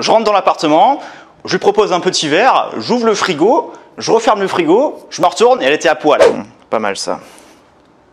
Je rentre dans l'appartement, je lui propose un petit verre, j'ouvre le frigo, je referme le frigo, je me retourne et elle était à poil. Pas mal ça.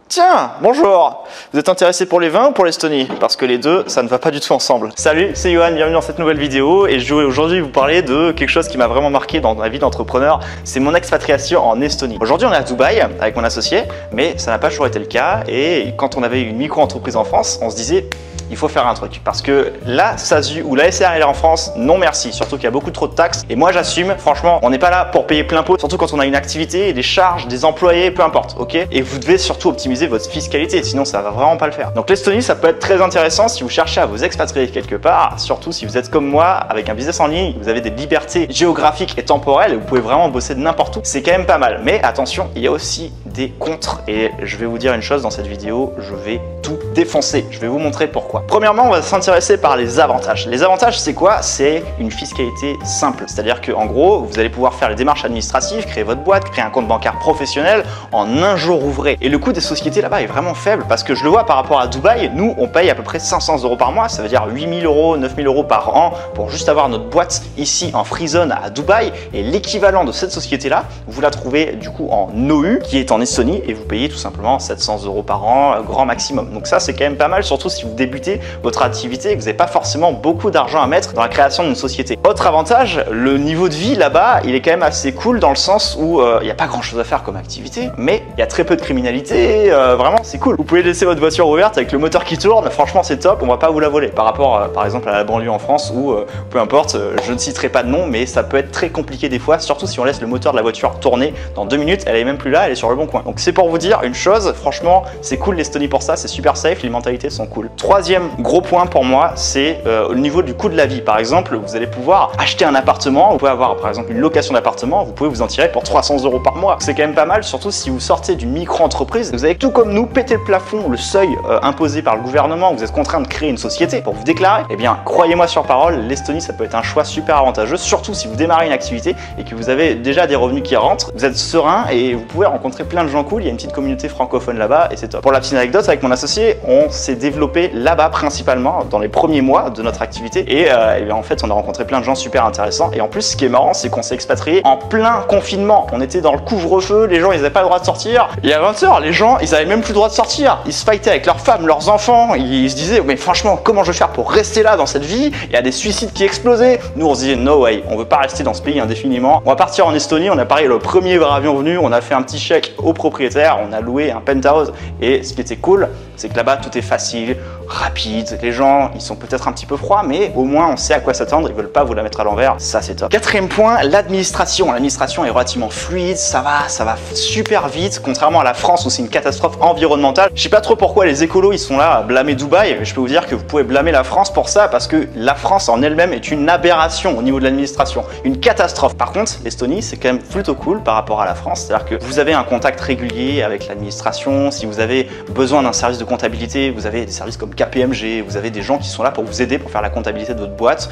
Tiens, bonjour. Vous êtes intéressé pour les vins ou pour l'Estonie? Parce que les deux, ça ne va pas du tout ensemble. Salut, c'est Johan, bienvenue dans cette nouvelle vidéo et je vais aujourd'hui vous parler de quelque chose qui m'a vraiment marqué dans ma vie d'entrepreneur, c'est mon expatriation en Estonie. Aujourd'hui, on est à Dubaï avec mon associé, mais ça n'a pas toujours été le cas et quand on avait une micro-entreprise en France, on se disait il faut faire un truc parce que la SASU ou la SARL en France, non merci, surtout qu'il y a beaucoup trop de taxes et moi j'assume, franchement, on n'est pas là pour payer plein pot, surtout quand on a une activité, des charges, des employés, peu importe, ok? Et vous devez surtout optimiser votre fiscalité, sinon ça va vraiment pas le faire. Donc l'Estonie, ça peut être très intéressant si vous cherchez à vous expatrier quelque part, surtout si vous êtes comme moi, avec un business en ligne, vous avez des libertés géographiques et temporelles et vous pouvez vraiment bosser de n'importe où, c'est quand même pas mal. Mais attention, il y a aussi des contres et je vais vous dire une chose dans cette vidéo, je vais tout défoncer, je vais vous montrer pourquoi. Premièrement, on va s'intéresser par les avantages. Les avantages, c'est quoi? C'est une fiscalité simple. C'est-à-dire qu'en gros, vous allez pouvoir faire les démarches administratives, créer votre boîte, créer un compte bancaire professionnel en un jour ouvré. Et le coût des sociétés là-bas est vraiment faible parce que je le vois par rapport à Dubaï, nous, on paye à peu près 500 € par mois. Ça veut dire 8 000 €, 9 000 € par an pour juste avoir notre boîte ici en free zone à Dubaï. Et l'équivalent de cette société-là, vous la trouvez du coup en OU, qui est en Estonie, et vous payez tout simplement 700 € par an, grand maximum. Donc ça, c'est quand même pas mal, surtout si vous débutez votre activité et que vous n'avez pas forcément beaucoup d'argent à mettre dans la création d'une société. Autre avantage, le niveau de vie là-bas, il est quand même assez cool dans le sens où il n'y a pas grand-chose à faire comme activité, mais il y a très peu de criminalité, vraiment c'est cool. Vous pouvez laisser votre voiture ouverte avec le moteur qui tourne, franchement c'est top, on va pas vous la voler. Par rapport par exemple à la banlieue en France où, peu importe, je ne citerai pas de nom, mais ça peut être très compliqué des fois, surtout si on laisse le moteur de la voiture tourner dans 2 minutes, elle est même plus là, elle est sur le bon coin. Donc c'est pour vous dire une chose, franchement c'est cool l'Estonie pour ça, c'est super safe, les mentalités sont cool. Troisième gros point pour moi, c'est au niveau du coût de la vie. Par exemple, vous allez pouvoir acheter un appartement, vous pouvez avoir par exemple une location d'appartement, vous pouvez vous en tirer pour 300 € par mois. C'est quand même pas mal, surtout si vous sortez d'une micro-entreprise, vous avez tout comme nous pété le plafond, le seuil imposé par le gouvernement, vous êtes contraint de créer une société pour vous déclarer. Eh bien, croyez-moi sur parole, l'Estonie, ça peut être un choix super avantageux, surtout si vous démarrez une activité et que vous avez déjà des revenus qui rentrent, vous êtes serein et vous pouvez rencontrer plein de gens cool, il y a une petite communauté francophone là-bas et c'est top. Pour la petite anecdote, avec mon associé, on s'est développé là-bas principalement dans les premiers mois de notre activité et bien, en fait on a rencontré plein de gens super intéressants et en plus ce qui est marrant c'est qu'on s'est expatrié en plein confinement, on était dans le couvre-feu, les gens ils n'avaient pas le droit de sortir et à 20 h les gens ils avaient même plus le droit de sortir, ils se fightaient avec leurs femmes, leurs enfants, ils se disaient mais franchement comment je vais faire pour rester là dans cette vie, il y a des suicides qui explosaient, nous on se disait no way, on veut pas rester dans ce pays indéfiniment, on va partir en Estonie, on a parié le premier avion venu, on a fait un petit chèque au propriétaire, on a loué un penthouse et ce qui était cool c'est que là-bas tout est facile, rapide, les gens ils sont peut-être un petit peu froids mais au moins on sait à quoi s'attendre, ils veulent pas vous la mettre à l'envers, ça c'est top. Quatrième point, l'administration. L'administration est relativement fluide, ça va super vite, contrairement à la France où c'est une catastrophe environnementale. Je sais pas trop pourquoi les écolos ils sont là à blâmer Dubaï, mais je peux vous dire que vous pouvez blâmer la France pour ça parce que la France en elle-même est une aberration au niveau de l'administration, une catastrophe. Par contre, l'Estonie c'est quand même plutôt cool par rapport à la France, c'est-à-dire que vous avez un contact régulier avec l'administration, si vous avez besoin d'un service de comptabilité, vous avez des services comme KPMG, vous avez des gens qui sont là pour vous aider pour faire la comptabilité de votre boîte,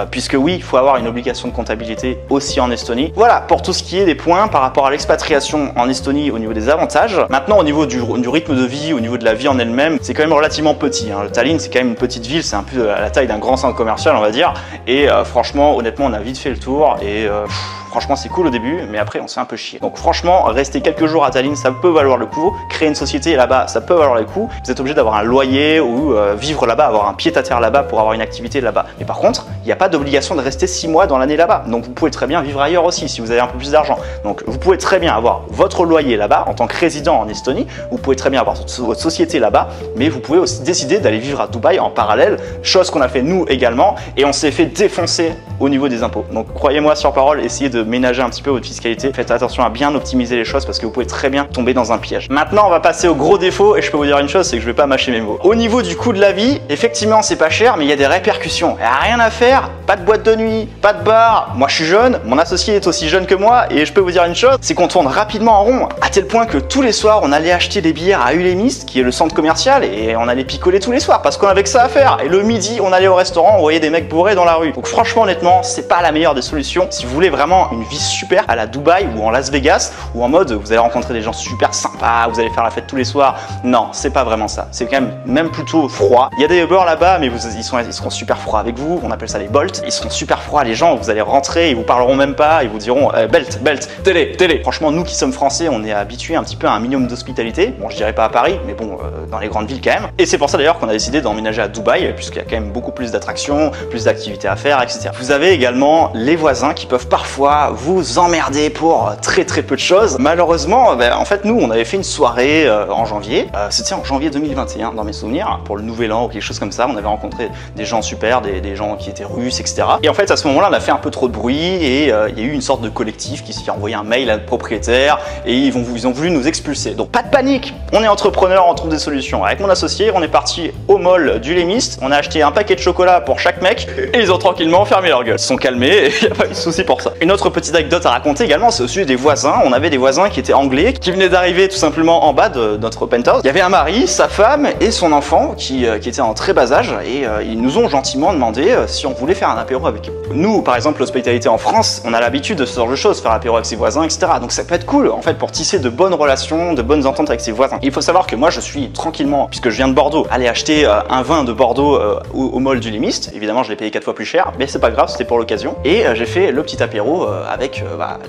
puisque oui, il faut avoir une obligation de comptabilité aussi en Estonie. Voilà pour tout ce qui est des points par rapport à l'expatriation en Estonie au niveau des avantages. Maintenant au niveau du rythme de vie, au niveau de la vie en elle-même, c'est quand même relativement petit, hein. Le Tallinn c'est quand même une petite ville, c'est un peu à la taille d'un grand centre commercial on va dire, et franchement honnêtement on a vite fait le tour et franchement c'est cool au début mais après on s'est un peu chié. Donc franchement rester quelques jours à Tallinn ça peut valoir le coup, créer une société là-bas ça peut valoir le coup, vous êtes obligé d'avoir un loyer ou vivre là-bas, avoir un pied-à-terre là-bas pour avoir une activité là-bas. Mais par contre il n'y a pas d'obligation de rester 6 mois dans l'année là-bas, donc vous pouvez très bien vivre ailleurs aussi si vous avez un peu plus d'argent. Donc vous pouvez très bien avoir votre loyer là-bas en tant que résident en Estonie, vous pouvez très bien avoir votre société là-bas, mais vous pouvez aussi décider d'aller vivre à Dubaï en parallèle, chose qu'on a fait nous également et on s'est fait défoncer au niveau des impôts. Donc croyez-moi sur parole, essayez de ménager un petit peu votre fiscalité, faites attention à bien optimiser les choses parce que vous pouvez très bien tomber dans un piège. Maintenant on va passer au gros défaut et je peux vous dire une chose, c'est que je vais pas mâcher mes mots. Au niveau du coût de la vie, effectivement c'est pas cher mais il y a des répercussions. Il n'y a rien à faire, pas de boîte de nuit, pas de bar. Moi je suis jeune, mon associé est aussi jeune que moi et je peux vous dire une chose, c'est qu'on tourne rapidement en rond à tel point que tous les soirs on allait acheter des bières à Ulemis qui est le centre commercial et on allait picoler tous les soirs parce qu'on avait que ça à faire. Et le midi on allait au restaurant, on voyait des mecs bourrés dans la rue. Donc franchement honnêtement c'est pas la meilleure des solutions si vous voulez vraiment une vie super à la Dubaï ou en Las Vegas ou en mode vous allez rencontrer des gens super sympas, vous allez faire la fête tous les soirs. Non, c'est pas vraiment ça. C'est quand même plutôt froids. Il y a des Uber là-bas, mais ils seront super froids avec vous. On appelle ça les Bolt. Ils seront super froids, les gens. Vous allez rentrer, ils vous parleront même pas. Ils vous diront belt, télé. Franchement, nous qui sommes français, on est habitués un petit peu à un minimum d'hospitalité. Bon, je dirais pas à Paris, mais bon, dans les grandes villes quand même. Et c'est pour ça d'ailleurs qu'on a décidé d'emménager à Dubaï, puisqu'il y a quand même beaucoup plus d'attractions, plus d'activités à faire, etc. Vous avez également les voisins qui peuvent parfois vous emmerder pour très peu de choses. Malheureusement, en fait, nous, on avait fait une soirée en janvier. C'était en janvier 2021, dans mes souvenirs, pour le Nouvel An ou quelque chose comme ça. On avait rencontré des gens super, des gens qui étaient russes, etc. Et en fait, à ce moment-là, on a fait un peu trop de bruit et il y a eu une sorte de collectif qui s'est envoyé un mail à notre propriétaire et ils ont voulu nous expulser. Donc pas de panique, on est entrepreneur, on trouve des solutions. Avec mon associé, on est parti au mall du Lémiste, on a acheté un paquet de chocolat pour chaque mec et ils ont tranquillement fermé leur gueule. Ils se sont calmés et il n'y a pas eu de souci pour ça. Une autre petite anecdote à raconter également, c'est au sujet des voisins. On avait des voisins qui étaient anglais, qui venaient d'arriver tout simplement en bas de notre penthouse. Il y avait un mari, sa femme et son enfant qui étaient en très bas âge et ils nous ont gentiment demandé si on voulait faire un apéro avec eux. Nous, par exemple, l'hospitalité en France, on a l'habitude de ce genre de choses, faire apéro avec ses voisins, etc. Donc ça peut être cool en fait pour tisser de bonnes relations, de bonnes ententes avec ses voisins. Et il faut savoir que moi je suis tranquillement, puisque je viens de Bordeaux, aller acheter un vin de Bordeaux au mall du Lémiste. Évidemment je l'ai payé 4 fois plus cher, mais c'est pas grave, c'était pour l'occasion. Et j'ai fait le petit apéro avec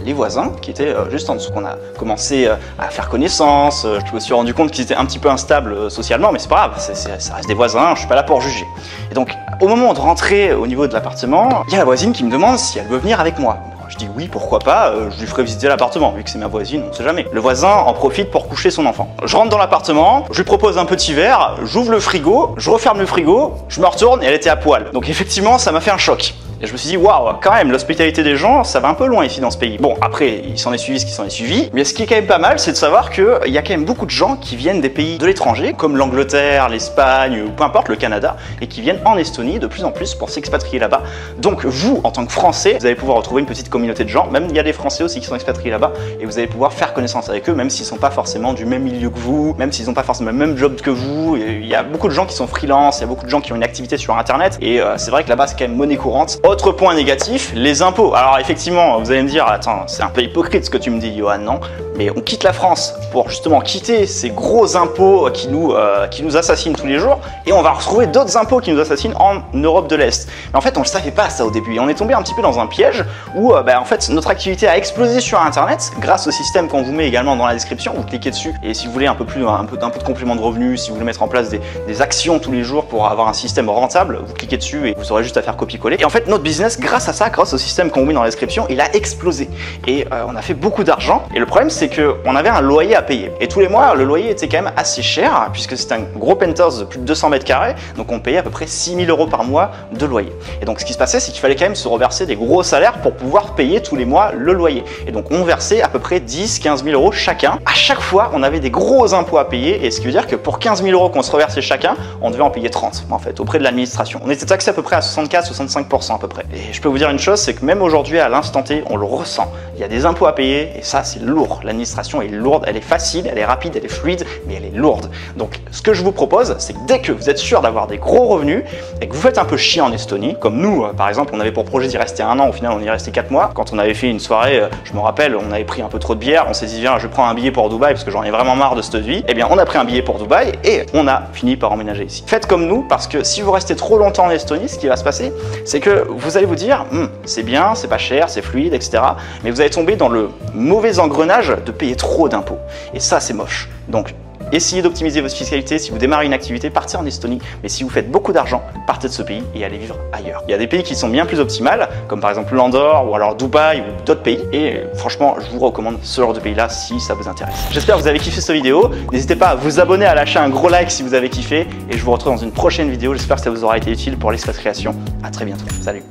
les voisins qui étaient juste en dessous. On a commencé à faire connaissance, je me suis rendu compte qu'ils étaient un petit peu instables socialement, mais c'est pas grave, ça reste des voisins, je suis pas là pour juger. Et donc au moment de rentrer au niveau de l'appartement, il y a la voisine qui me demande si elle veut venir avec moi. Je dis oui, pourquoi pas, je lui ferai visiter l'appartement, vu que c'est ma voisine, on sait jamais. Le voisin en profite pour coucher son enfant. Je rentre dans l'appartement, je lui propose un petit verre, j'ouvre le frigo, je referme le frigo, je me retourne et elle était à poil. Donc effectivement, ça m'a fait un choc. Et je me suis dit, waouh, quand même, l'hospitalité des gens, ça va un peu loin ici dans ce pays. Bon, après, il s'en est suivi ce qui s'en est suivi. Mais ce qui est quand même pas mal, c'est de savoir qu'il y a quand même beaucoup de gens qui viennent des pays de l'étranger, comme l'Angleterre, l'Espagne, ou peu importe, le Canada, et qui viennent en Estonie de plus en plus pour s'expatrier là-bas. Donc vous, en tant que Français, vous allez pouvoir retrouver une petite communauté de gens, même il y a des Français aussi qui sont expatriés là-bas, et vous allez pouvoir faire connaissance avec eux, même s'ils sont pas forcément du même milieu que vous, même s'ils n'ont pas forcément le même job que vous. Et il y a beaucoup de gens qui sont freelance, il y a beaucoup de gens qui ont une activité sur Internet, et c'est vrai que là-bas, c'est quand même monnaie courante. Autre point négatif, les impôts. Alors effectivement, vous allez me dire, attends, c'est un peu hypocrite ce que tu me dis, Johan, non? Mais on quitte la France pour justement quitter ces gros impôts qui nous assassinent tous les jours, et on va retrouver d'autres impôts qui nous assassinent en Europe de l'Est. Mais en fait, on ne le savait pas ça au début, et on est tombé un petit peu dans un piège où en fait, notre activité a explosé sur Internet grâce au système qu'on vous met également dans la description. Vous cliquez dessus, et si vous voulez un peu de complément de revenus, si vous voulez mettre en place des actions tous les jours pour avoir un système rentable, vous cliquez dessus et vous aurez juste à faire copier-coller. Et en fait, notre business, grâce à ça, grâce au système qu'on met dans la description, il a explosé. Et on a fait beaucoup d'argent. Et le problème, c'est qu'on avait un loyer à payer. Et tous les mois, le loyer était quand même assez cher, puisque c'est un gros penthouse de plus de 200 mètres carrés. Donc on payait à peu près 6 000 € par mois de loyer. Et donc ce qui se passait, c'est qu'il fallait quand même se reverser des gros salaires pour pouvoir payer tous les mois le loyer. Et donc on versait à peu près 10-15 000 € chacun. À chaque fois, on avait des gros impôts à payer. Et ce qui veut dire que pour 15 000 € qu'on se reversait chacun, on devait en payer 30 en fait, auprès de l'administration. On était taxé à peu près à 64-65% à peu près. Et je peux vous dire une chose, c'est que même aujourd'hui, à l'instant T, on le ressent. Il y a des impôts à payer et ça, c'est lourd. L'administration est lourde, elle est facile, elle est rapide, elle est fluide, mais elle est lourde. Donc, ce que je vous propose, c'est que dès que vous êtes sûr d'avoir des gros revenus et que vous faites un peu chier en Estonie, comme nous, par exemple, on avait pour projet d'y rester 1 an, au final, on y est resté 4 mois. Quand on avait fait une soirée, je me rappelle, on avait pris un peu trop de bière, on s'est dit, viens, je prends un billet pour Dubaï parce que j'en ai vraiment marre de cette vie. Eh bien, on a pris un billet pour Dubaï et on a fini par emménager ici. Faites comme nous, parce que si vous restez trop longtemps en Estonie, ce qui va se passer, c'est que vous allez vous dire, c'est bien, c'est pas cher, c'est fluide, etc. Mais vous allez tomber dans le mauvais engrenage de payer trop d'impôts. Et ça, c'est moche. Donc, essayez d'optimiser votre fiscalité. Si vous démarrez une activité, partez en Estonie. Mais si vous faites beaucoup d'argent, partez de ce pays et allez vivre ailleurs. Il y a des pays qui sont bien plus optimales, comme par exemple l'Andorre ou alors Dubaï ou d'autres pays. Et franchement, je vous recommande ce genre de pays-là si ça vous intéresse. J'espère que vous avez kiffé cette vidéo. N'hésitez pas à vous abonner, à lâcher un gros like si vous avez kiffé. Et je vous retrouve dans une prochaine vidéo. J'espère que ça vous aura été utile pour l'expatriation. À très bientôt. Salut.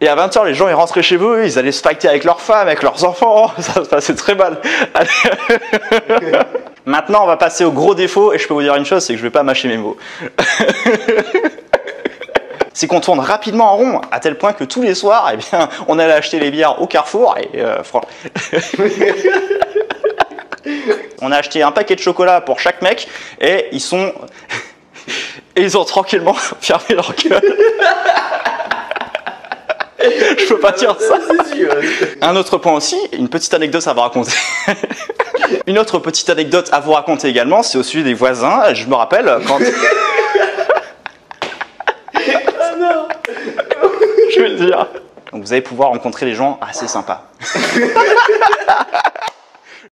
Et à 20 h, les gens ils rentraient chez eux, ils allaient se fighter avec leurs femmes, avec leurs enfants, ça se passait très mal. Maintenant, on va passer au gros défaut, et je peux vous dire une chose, c'est que je vais pas mâcher mes mots. C'est qu'on tourne rapidement en rond, à tel point que tous les soirs, eh bien, on allait acheter les bières au Carrefour, et on a acheté un paquet de chocolat pour chaque mec, et ils ont tranquillement fermé leur gueule. Je peux pas dire ça. Un autre point aussi, une petite anecdote à vous raconter. Une autre petite anecdote à vous raconter également, c'est au sujet des voisins. Je me rappelle quand... Ah non. Je vais le dire. Donc vous allez pouvoir rencontrer des gens assez sympas.